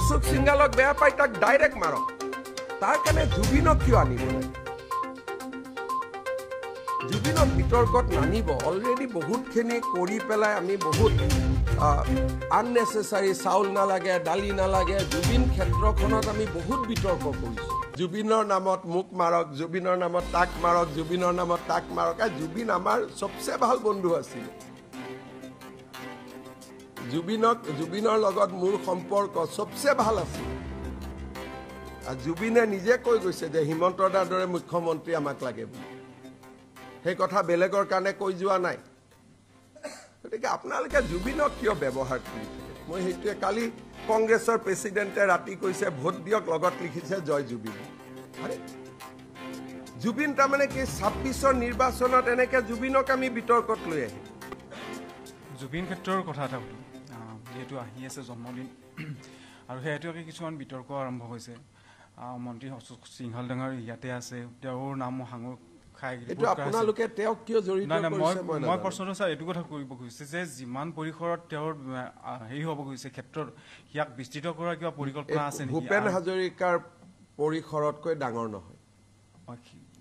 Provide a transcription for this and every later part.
অশোক সিংহালক বেয়া পাই তাক ডাইৰেক্ট মাৰক তাৰ কাৰণে জুবিনক কিয় আনিব জুবিনক বিতৰ্কত নানিব অলৰেডি বহুতখিনি কৰি পেলাই আমি বহুত আননেচেসাৰী চাউল নালাগে দালি নালাগে জুবিন ক্ষেত্ৰখনত আমি বহুত বিতৰ্ক কৰিছোঁ জুবিনৰ নামত মুখ মাৰক জুবিনৰ নামত তাক মাৰক জুবিনৰ নামত তাক মাৰক জুবিন আমাৰ সবচে ভাল বন্ধু আছিল জুবিনৰ লগত মোৰ সম্পৰ্ক সবচে ভাল আছিল জুবিনে নিজে কৈ গৈছে যে হিমন্ত দাৰ দৰে মুখ্যমন্ত্ৰী আমাক লাগে সেই কথা বেলেগৰ কাৰণে কৈ যোৱা নাই গতিকে আপোনালোকে জুবিনক কিয় ব্যৱহাৰ কৰি মই সেইটোৱে কালি কংগ্ৰেছৰ প্ৰেচিডেণ্টে ৰাতি কৈছে ভোট দিয়ক লগত লিখিছে জয় জুবিন জুবিন তাৰমানে কি ২৬ৰ নিৰ্বাচনত এনেকে জুবিনক আমি বিতৰ্কত লৈ আহিম জুবিন ক্ষেত্ৰৰ কথা এটা হ'ল যেহেতু আহি আছে জন্মদিন আৰু সেইটোকে কিছুমান বিতৰ্ক আৰম্ভ হৈছে মন্ত্ৰী অশোক সিংহাল ডাঙৰ ইয়াতে আছে তেওঁৰ নাম সাঙুৰ খাই এইটো আপোনালোকে তেওঁক কিয় জড়িত কৰিছে মই প্ৰশ্নটো ছাৰ এইটো কথা কৰিব খুজিছে যে যিমান পৰিসৰত তেওঁৰ হেৰি হ'ব খুজিছে ক্ষেত্ৰত ইয়াক বিস্তৃত কৰাৰ কিবা পৰিকল্পনা আছে নেকি ভূপেন হাজৰিকাৰ পৰিসৰতকৈ ডাঙৰ নহয়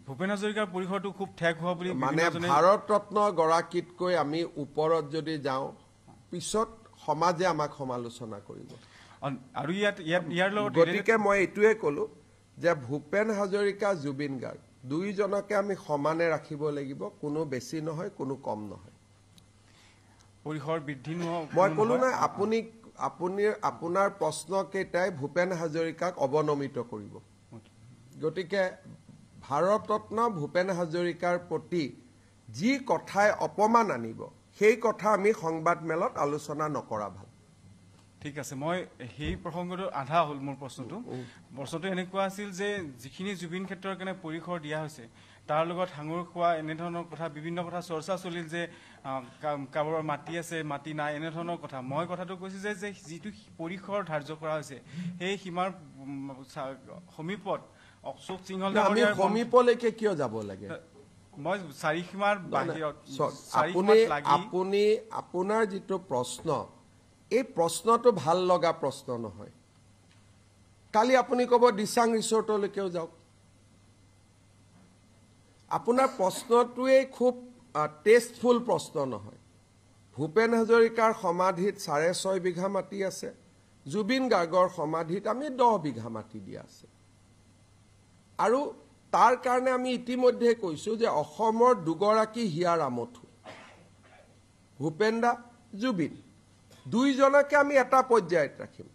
ভূপেন হাজৰিকাৰ পৰিসৰটো খুব ঠেক হোৱা বুলি মানে ভাৰত ৰত্ন গৰাকীতকৈ আমি ওপৰত যদি যাওঁ পিছত সমাজে আমাক সমালোচনা কৰিব আৰু ইয়াৰ লগত গতিকে মই এইটোৱে ক'লো যে ভূপেন হাজৰিকা জুবিন গাৰ্গ দুইজনকে আমি সমানে ৰাখিব লাগিব কোনো বেছি নহয় কোনো কম নহয় পৰিসৰ বৃদ্ধি মই ক'লো নাই আপোনাৰ প্ৰশ্নকেইটাই ভূপেন হাজৰিকাক অৱনমিত কৰিব গতিকে ভাৰত ৰত্ন ভূপেন হাজৰিকাৰ প্ৰতি যি কথাই অপমান আনিব সেই কথা আমি সংবাদ মেলত আলোচনা নকৰা ভাল ঠিক আছে মই সেই প্ৰসংগটো আধা হ'ল মোৰ প্ৰশ্নটো এনেকুৱা আছিল যে যিখিনি জুবিন ক্ষেত্ৰৰ কাৰণে পৰিসৰ দিয়া হৈছে তাৰ লগত সাঙুৰ খোৱা এনেধৰণৰ কথা বিভিন্ন কথা চৰ্চা চলিল যে কাৰোবাৰ মাটি আছে মাটি নাই এনেধৰণৰ কথা মই কথাটো কৈছোঁ যে যিটো পৰিসৰ ধাৰ্য কৰা হৈছে সেই সীমাৰ সমীপত অশোক সিংহল আমি সমীপলৈকে কিয় যাব লাগে মই চাৰিসীমাৰ বাহিৰত আপুনি আপোনাৰ যিটো প্ৰশ্ন এই প্ৰশ্নটো ভাল লগা প্ৰশ্ন নহয় কালি আপুনি ক'ব দিচাং ৰিসৰ্টলৈকেও যাওক আপোনাৰ প্ৰশ্নটোৱে খুব টেষ্টফুল প্ৰশ্ন নহয় ভূপেন হাজৰিকাৰ সমাধিত ৬.৫ বিঘা মাটি আছে জুবিন গাৰ্গৰ সমাধিত আমি 10 বিঘা মাটি দিয়া আছে আৰু তাৰ কাৰণে আমি ইতিমধ্যে কৈছো যে অসমৰ দুগৰাকী হিয়াৰ আমঠু ভূপেন দা জুবিন দুইজনকে আমি এটা পৰ্যায়ত ৰাখিম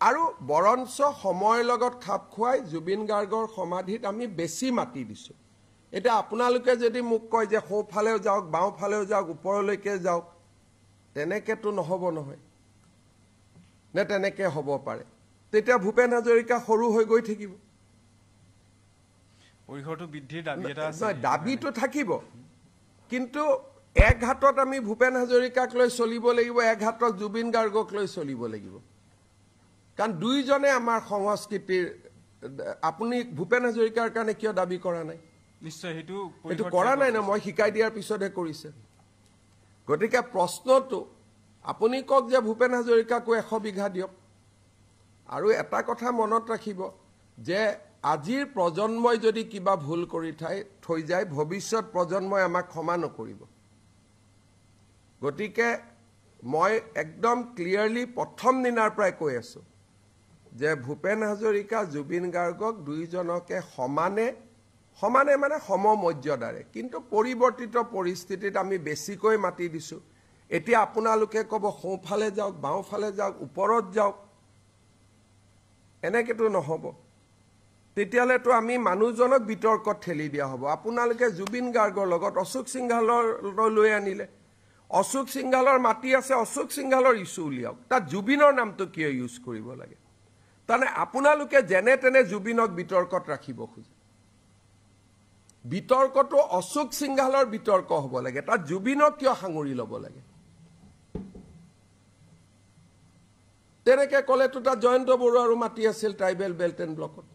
আৰু বৰঞ্চ সময়ৰ লগত খাপ খুৱাই জুবিন গাৰ্গৰ সমাধিত আমি বেছি মাটি দিছো এটা আপোনালোকে যদি মোক কয় যে সোঁফালেও যাওক বাওঁফালেও যাওক ওপৰলৈকে যাওক তেনেকেতো নহব নহয় নে তেনেকে হ'ব পাৰে তেতিয়া ভূপেন হাজৰিকা সৰু হৈ গৈ থাকিব পৰিসৰটো বৃদ্ধিৰ দাবী এটা আছে দাবীটো থাকিব কিন্তু এক হাতত আমি ভূপেন হাজৰিকাক লৈ চলিব লাগিব এক হাতত জুবিন গাৰ্গক লৈ চলিব লাগিব কাৰণ দুইজনে আমাৰ সংস্কৃতিৰ আপুনি ভূপেন হাজৰিকাৰ কাৰণে কিয় দাবী কৰা নাই নিশ্চয় সেইটো কৰা নাই না মই শিকাই দিয়াৰ পিছতহে কৰিছে গতিকে প্ৰশ্নটো আপুনি কওক যে ভূপেন হাজৰিকাকো 100 বিঘা দিয়ক আৰু এটা কথা মনত ৰাখিব যে আজিৰ প্ৰজন্মই যদি কিবা ভুল কৰি থৈ যায় ভৱিষ্যত প্ৰজন্মই আমাক ক্ষমা নকৰিব গতিকে মই একদম ক্লিয়াৰলি প্ৰথম দিনাৰ পৰাই কৈ আছো যে ভূপেন হাজৰিকা জুবিন গাৰ্গক দুইজনকে সমানে মানে সমমৰ্যাদাৰে কিন্তু পৰিৱৰ্তিত পৰিস্থিতিত আমি বেছিকৈ মাটি দিছো এতিয়া আপোনালোকে ক'ব সোঁফালে যাওক বাওঁফালে যাওক ওপৰত যাওক এনেকেতো নহব তেতিয়ালেতো আমি মানুহজনক বিতৰ্কত ঠেলি দিয়া হ'ব আপোনালোকে জুবিন গাৰ্গৰ লগত অশোক সিংহালৰ লৈ আনিলে অশোক সিংহালৰ মাটি আছে অশোক সিংহালৰ ইস্যু উলিয়াওক তাত জুবিনৰ নামটো কিয় ইউজ কৰিব লাগে তাৰমানে আপোনালোকে যেনে তেনে জুবিনক বিতৰ্কত ৰাখিব খোজে বিতৰ্কটো অশোক সিংহালৰ বিতৰ্ক হ'ব লাগে তাত জুবিনক কিয় সাঙুৰি ল'ব লাগে তেনেকে ক'লেতো তাত জয়ন্ত বৰুৱাৰো মাটি আছিল ট্ৰাইবেল বেল্ট এণ্ড ব্লকত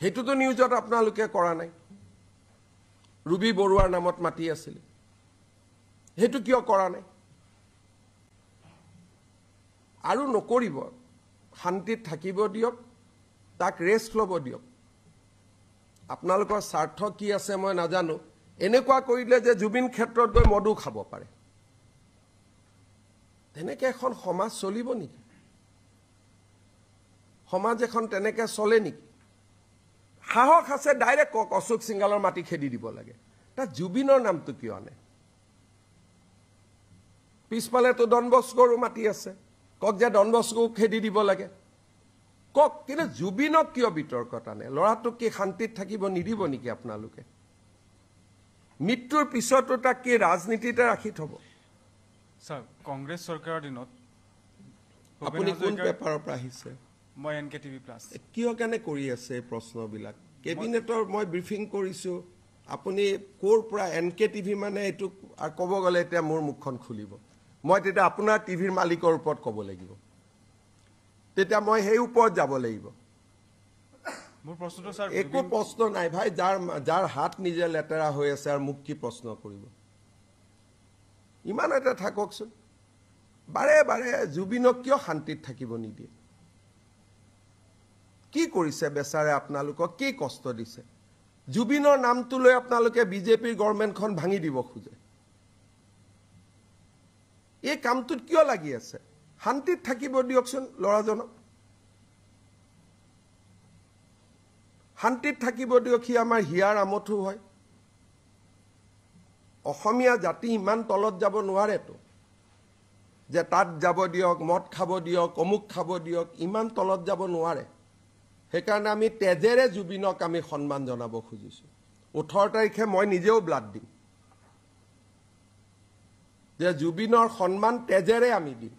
হেতুটো নিউজত আপোনালোকে কৰা নাই ৰুবি বৰুৱাৰ নামত মাটি আছিল হেতু কিয় কৰা নাই আৰু নকৰিব শান্তিত থাকিব দিয়ক তাক ৰেষ্ট ল'ব দিয়ক আপোনালোকৰ স্বাৰ্থ কি আছে মই নাজানো এনেকুৱা কৰিলে যে জুবিন ক্ষেত্ৰত গৈ মদু খাব পাৰে তেনেকৈ এখন সমাজ চলিব নেকি সমাজ এখন তেনেকৈ চলে নেকি সাহস আছে ডাইৰেক্ট কক অশোক সিংহালৰ মাটি খেদি দিব লাগে তাত জুবিনৰ নামটো কিয় আনে পিছফালেতো ডন বস্কোৰো মাটি আছে কক যে ডন বস্কো খেদি দিব লাগে কক কিন্তু জুবিনক কিয় বিতৰ্কত আনে ল'ৰাটোক কি শান্তিত থাকিব নিদিব নেকি আপোনালোকে মৃত্যুৰ পিছতো তাক কি ৰাজনীতিতে ৰাখি থব স্যাৰ কংগ্ৰেছ চৰকাৰৰ দিনত আপুনি কোন পেপাৰৰ পৰা আহিছে মই এনকেটিভি প্লাছ কিয় কেনে কৰি আছে এই প্ৰশ্নবিলাক কেবিনেটৰ মই ব্ৰিফিং কৰিছো আপুনি কোৰ পৰা এনকেটিভি মানে এইটো আৰু ক'ব গ'লে এতিয়া মোৰ মুখখন খুলিব মই তেতিয়া আপোনাৰ টিভিৰ মালিকৰ ওপৰত ক'ব লাগিব তেতিয়া মই সেই ওপৰত যাব লাগিব মোৰ প্ৰশ্নটো স্যাৰ একো প্ৰশ্ন নাই ভাই যাৰ হাত নিজে লেতেৰা হৈ আছে আৰু মোক কি প্ৰশ্ন কৰিব ইমান এটা থাককচোন বাৰে বাৰে জুবিনক কিয় শান্তিত থাকিব নিদিয়ে কি কৰিছে বেচাৰে আপোনালোকক কি কষ্ট দিছে জুবিনৰ নামটো লৈ আপোনালোকে বিজেপিৰ গভৰ্ণমেণ্টখন ভাঙি দিব খোজে এই কামটোত কিয় লাগি আছে শান্তিত থাকিব দিয়কচোন ল'ৰাজনক শান্তিত থাকিব দিয়ক সি আমাৰ হিয়াৰ আমঠু হয় অসমীয়া জাতি ইমান তলত যাব নোৱাৰেতো যে তাত যাব দিয়ক মদ খাব দিয়ক অমুক খাব দিয়ক ইমান তলত যাব নোৱাৰে সেইকাৰণে আমি তেজেৰে জুবিনক আমি সন্মান জনাব খুজিছো 18 তাৰিখে মই নিজেও ব্লাড দিম যে জুবিনৰ সন্মান তেজেৰে আমি দিম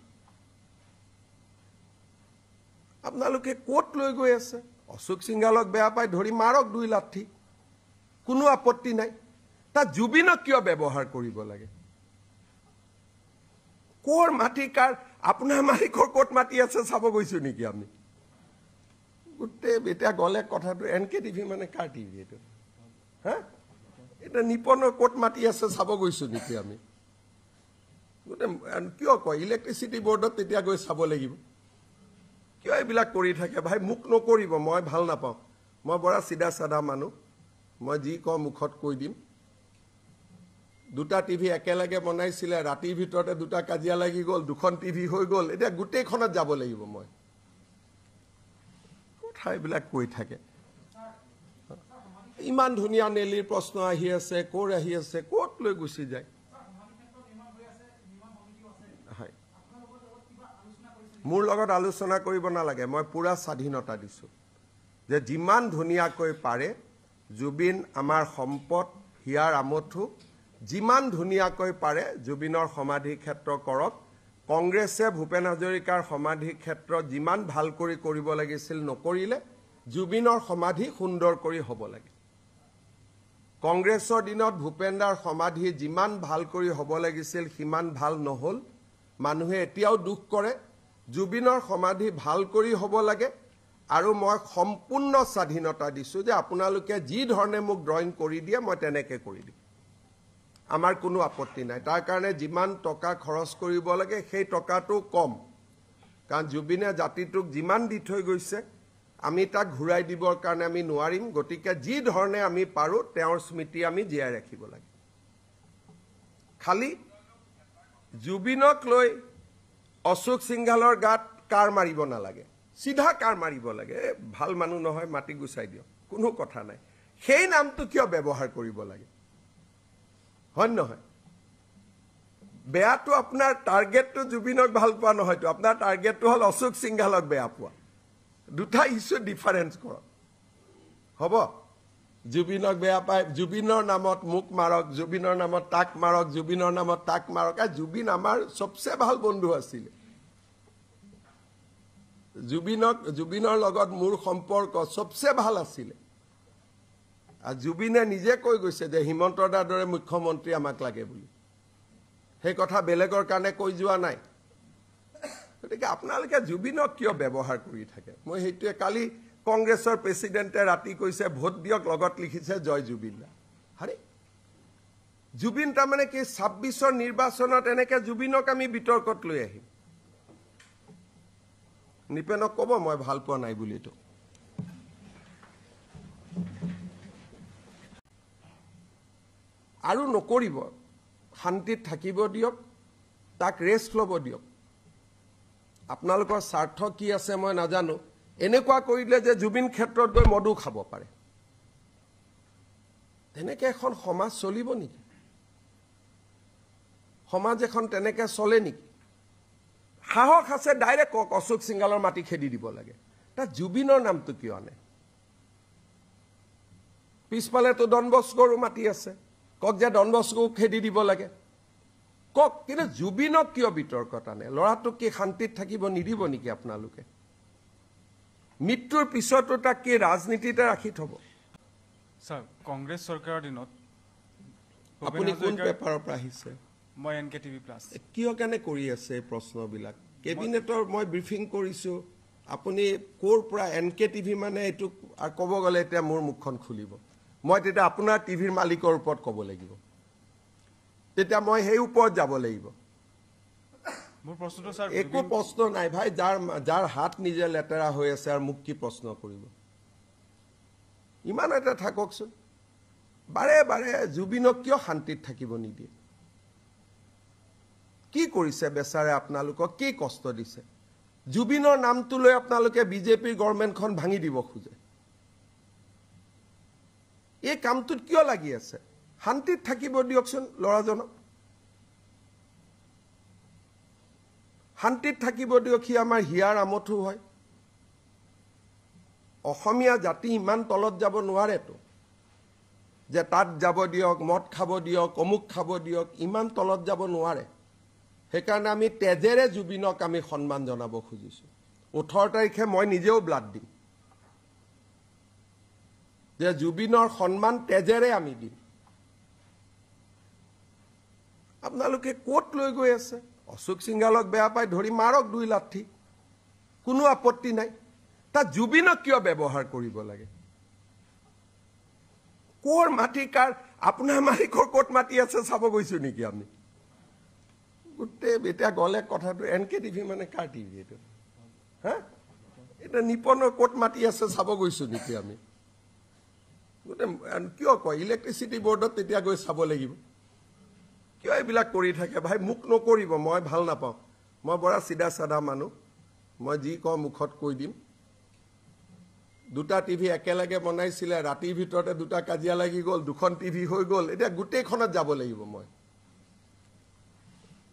আপোনালোকে কোট লৈ গৈ আছে অশোক সিংহালক বেয়া পাই ধৰি মাৰক 2 লাঠি কোনো আপত্তি নাই তা জুবিনক কিয় ব্যৱহাৰ কৰিব লাগে কোৰ মাটি কাৰ আপোনাৰ মালিকৰ কোট মাটি আছে চাব গৈছো নেকি আমি গুটে বেটা গলে কথাটো এনকেটিভি মানে কাৰ টিভি এটো হা এটা নিপনৰ কোট মাটি আছে চাব গৈছো নেকি আমি গুটে কিয় কয় ইলেক্ট্ৰিচিটি বোৰ্ডত তেতিয়া গৈ চাব লাগিব কিয় এইবিলাক কৰি থাকে ভাই মুখ নকৰিব মই ভাল নাপাওঁ মই বৰা সিধা সাদা মানুহ মই যি ক মুখত কৈ দিম দুটা টিভি একেলগে বনাইছিলে ৰাতিৰ ভিতৰতে দুটা কাজিয়া লাগি গ'ল দুখন টিভি হৈ গ'ল এতিয়া গুটেইখনত যাব লাগিব মই কথাইবিলাক কৈ থাকে ইমান ধুনীয়া নেলিৰ প্ৰশ্ন আহি আছে কোৰ আহি আছে কোট লৈ গুচি যায় মোৰ লগত আলোচনা কৰিব নালাগে মই পুৰা স্বাধীনতা দিছো যে যিমান ধুনীয়াকৈ পাৰে জুবিন আমাৰ সম্পদ হিয়াৰ আমঠু যিমান ধুনীয়াকৈ পাৰে জুবিনৰ সমাধি ক্ষেত্ৰ কৰক কংগ্ৰেছে ভূপেন হাজৰিকাৰ সমাধি ক্ষেত্ৰ যিমান ভাল কৰি কৰিব লাগিছিল নকৰিলে জুবিনৰ সমাধি সুন্দৰ কৰি হ'ব লাগে কংগ্ৰেছৰ দিনত ভূপেন্দাৰ সমাধি যিমান ভাল কৰি হ'ব লাগিছিল সিমান ভাল নহল মানুহে এতিয়াও দুখ কৰে জুবিনৰ সমাধি ভাল কৰি হ'ব লাগে আৰু মই সম্পূৰ্ণ স্বাধীনতা দিছো যে আপোনালোকে যি ধৰণে মোক ড্ৰয়িং কৰি দিয়ে মই তেনেকৈ কৰি দিম আমাৰ কোনো আপত্তি নাই তাৰ কাৰণে যিমান টকা খৰচ কৰিব লাগে সেই টকাটো কম কাৰণ জুবিনে জাতিটোক যিমান দি থৈ গৈছে আমি তাক ঘূৰাই দিবৰ কাৰণে আমি নোৱাৰিম গতিকে যি ধৰণে আমি পাৰো তেওঁৰ স্মৃতি আমি জীয়াই ৰাখিব লাগে খালি জুবিনক লৈ অশোক সিংহালৰ গাত কাৰ মাৰিব নালাগে সিধা কাৰ মাৰিব লাগে ভাল মানুহ নহয় মাটি গুচাই দিয়ক কোনো কথা নাই সেই নামটো কিয় ব্যৱহাৰ কৰিব লাগে হয় নহয় বেয়াটো আপোনাৰ টাৰ্গেটটো জুবিনক ভাল পোৱা নহয়তো আপোনাৰ টাৰ্গেটটো হ'ল অশোক সিংহালক বেয়া পোৱা দুটা ইস্যু ডিফাৰেন্স কৰক হ'ব জুবিনক বেয়া পায় জুবিনৰ নামত মুখ মাৰক জুবিনৰ নামত তাক মাৰক জুবিনৰ নামত তাক মাৰক আৰু জুবিন আমাৰ সবচে ভাল বন্ধু আছিল জুবিনৰ লগত মোৰ সম্পৰ্ক সবচে ভাল আছিল আৰু জুবিনে নিজে কৈ গৈছে যে হিমন্ত দাৰ দৰে মুখ্যমন্ত্ৰী আমাক লাগে বুলি সেই কথা বেলেগৰ কাৰণে কৈ যোৱা নাই গতিকে আপোনালোকে জুবিনক কিয় ব্যৱহাৰ কৰি থাকে মই সেইটোৱে কালি কংগ্ৰেছৰ প্ৰেসিডেন্টে ৰাতি কৈছে ভোট দিয়ক লগত লিখিছে জয় জুবিন আৰে জুবিন তাৰমানে কি 26ৰ নিৰ্বাচনত এনেকে জুবিনক আমি বিতৰ্কত লৈ আহিম নিপেনক ক'ব মই ভাল পোৱা নাই বুলি এইটো আৰু নকৰিব শান্তিত থাকিব দিয়ক তাক ৰেষ্ট ল'ব দিয়ক আপোনালোকৰ স্বাৰ্থ কি আছে মই নাজানো এনেকুৱা কৰিলে যে জুবিন ক্ষেত্ৰত গৈ মদু খাব পাৰে তেনেকৈ এখন সমাজ চলিব নেকি সমাজ এখন তেনেকৈ চলে নেকি সাহস আছে ডাইৰেক্ট কওক অশোক সিংহালৰ মাটি খেদি দিব লাগে তাত জুবিনৰ নামটো কিয় আনে পিছফালেতো ডন বস্কোৰো মাটি আছে কওক যে ডন বস্কো খেদি দিব লাগে কওক কিন্তু জুবিনক কিয় বিতৰ্কত আনে ল'ৰাটোক কি শান্তিত থাকিব নিদিব নেকি আপোনালোকে মৃত্যুৰ পিছতো তাক কি ৰাজনীতিতে ৰাখি থব স্যাৰ কংগ্ৰেছ চৰকাৰৰ দিনত আপুনি কোন পেপাৰৰ পৰা আহিছে মই NKTV প্লাছ কিয় কেনে কৰি আছে এই প্ৰশ্নবিলাক কেবিনেটৰ মই ব্ৰিফিং কৰিছো আপুনি কোৰ পৰা NKTV মানে এইটো আৰু ক'ব গ'লে এতিয়া মোৰ মুখখন খুলিব মই তেতিয়া আপোনাৰ টিভিৰ মালিকৰ ওপৰত ক'ব লাগিব তেতিয়া মই সেই ওপৰত যাব লাগিব মোৰ প্ৰশ্নটো স্যাৰ একো প্ৰশ্ন নাই ভাই যাৰ হাত নিজে লেতেৰা হৈ আছে আৰু মোক কি প্ৰশ্ন কৰিব ইমান এটা থাককচোন বাৰে বাৰে জুবিনক কিয় শান্তিত থাকিব নিদিয়ে কি কৰিছে বেচাৰে আপোনালোকক কি কষ্ট দিছে জুবিনৰ নামটো লৈ আপোনালোকে বিজেপিৰ গভৰ্ণমেণ্টখন ভাঙি দিব খোজে এই কামটোত কিয় লাগি আছে শান্তিত থাকিব দিয়কচোন ল'ৰাজনক শান্তিত থাকিব দিয়ক সি আমাৰ হিয়াৰ আমঠু হয় অসমীয়া জাতি ইমান তলত যাব নোৱাৰেতো যে তাত যাব দিয়ক মদ খাব দিয়ক অমুক খাব দিয়ক ইমান তলত যাব নোৱাৰে সেইকাৰণে আমি তেজেৰে জুবিনক আমি সন্মান জনাব খুজিছো 18 তাৰিখে মই নিজেও ব্লাড দিম যে জুবিনৰ সন্মান তেজেৰে আমি দিম আপোনালোকে কোট লৈ গৈ আছে অশোক সিংহালক বেয়া পাই ধৰি মাৰক 2 লাঠি কোনো আপত্তি নাই তা জুবিনক কিয় ব্যৱহাৰ কৰিব লাগে কোৰ মাটি কাৰ আপোনাৰ মালিকৰ কোট মাটি আছে চাব গৈছো নেকি আমি গুটে এতিয়া গলে কথাটো NKTV মানে কাৰ টিভি এইটো হা এটা নিপনৰ কোট মাটি আছে চাব গৈছো নেকি আমি গুটে কিয় কয় ইলেক্ট্ৰিচিটি বোৰ্ডত তেতিয়া গৈ চাব লাগিব কিয় এইবিলাক কৰি থাকে ভাই মুখ নকৰিব মই ভাল নাপাওঁ মই বৰা সিধা সাদা মানুহ মই যি কওঁ মুখত কৈ দিম দুটা টিভি একেলগে বনাইছিলে ৰাতিৰ ভিতৰতে দুটা কাজিয়া লাগি গ'ল দুখন টিভি হৈ গ'ল এতিয়া গোটেইখনত যাব লাগিব মই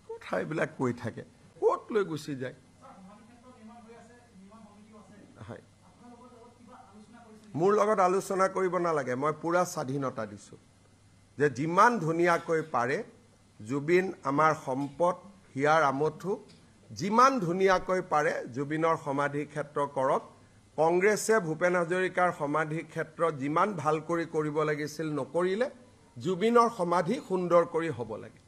কথা এইবিলাক কৈ থাকে ক'ত লৈ গুচি যায় মোৰ লগত আলোচনা কৰিব নালাগে মই পুৰা স্বাধীনতা দিছো যে যিমান ধুনীয়াকৈ পাৰে জুবিন আমাৰ সম্পদ হিয়াৰ আমঠু যিমান ধুনীয়াকৈ পাৰে জুবিনৰ সমাধি ক্ষেত্ৰ কৰক কংগ্ৰেছে ভূপেন হাজৰিকাৰ সমাধি ক্ষেত্ৰ যিমান ভাল কৰি কৰিব লাগিছিল নকৰিলে জুবিনৰ সমাধি সুন্দৰ কৰি হ'ব লাগে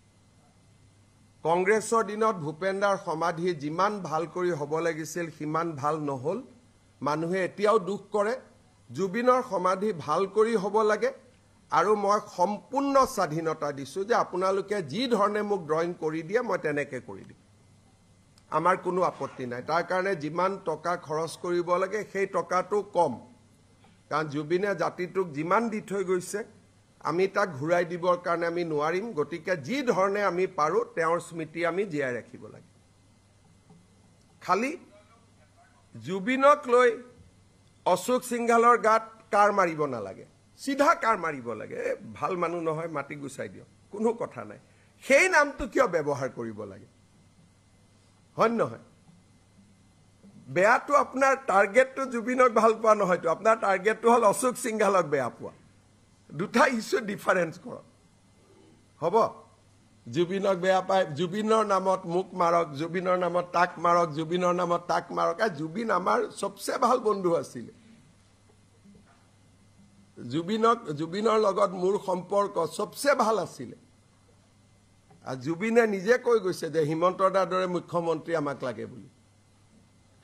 কংগ্ৰেছৰ দিনত ভূপেনদাৰ সমাধি যিমান ভাল কৰি হ'ব লাগিছিল সিমান ভাল নহল মানুহে এতিয়াও দুখ কৰে জুবিনৰ সমাধি ভাল কৰি হ'ব লাগে আৰু মই সম্পূৰ্ণ স্বাধীনতা দিছো যে আপোনালোকে যি ধৰণে মোক ড্ৰয়িং কৰি দিয়ে মই তেনেকৈ কৰি দিম আমাৰ কোনো আপত্তি নাই তাৰ কাৰণে যিমান টকা খৰচ কৰিব লাগে সেই টকাটো কম কাৰণ জুবিনে জাতিটোক যিমান দি থৈ গৈছে আমি তাক ঘূৰাই দিবৰ কাৰণে আমি নোৱাৰিম গতিকে যি ধৰণে আমি পাৰো তেওঁৰ স্মৃতি আমি জীয়াই ৰাখিব লাগে খালি জুবিনক লৈ অশোক সিংহালৰ গাত কাৰ মাৰিব নালাগে সিধা কাৰ মাৰিব লাগে ভাল মানুহ নহয় মাটি গুচাই দিয়ক কোনো কথা নাই সেই নামটো কিয় ব্যৱহাৰ কৰিব লাগে হয় নহয় বেয়াটো আপোনাৰ টাৰ্গেটটো জুবিনক ভাল পোৱা নহয়তো আপোনাৰ টাৰ্গেটটো হ'ল অশোক সিংহালক বেয়া পোৱা দুটা ইছ্যু ডিফাৰেন্স কৰক হ'ব জুবিনক বেয়া পায় জুবিনৰ নামত মুখ মাৰক জুবিনৰ নামত তাক মাৰক জুবিনৰ নামত তাক মাৰক জুবিন আমাৰ সবচে ভাল বন্ধু আছিল জুবিনৰ লগত মোৰ সম্পৰ্ক সবচে ভাল আছিল আৰু জুবিনে নিজে কৈ গৈছে যে হিমন্ত দাৰ দৰে মুখ্যমন্ত্ৰী আমাক লাগে বুলি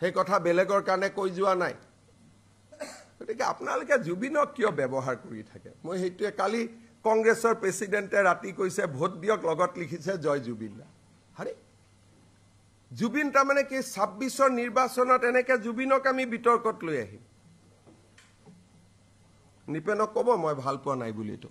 সেই কথা বেলেগৰ কাৰণে কৈ যোৱা নাই গতিকে আপোনালোকে জুবিনক কিয় ব্যৱহাৰ কৰি থাকে মই সেইটোৱে কালি কংগ্ৰেছৰ প্ৰেচিডেণ্টে ৰাতি কৈছে ভোট দিয়ক লগত লিখিছে জয় জুবিন দা আৰে জুবিন তাৰমানে কি ২৬ৰ নিৰ্বাচনত এনেকে জুবিনক আমি বিতৰ্কত লৈ আহিম নিপেনক ক'ব মই ভাল পোৱা নাই বুলি তো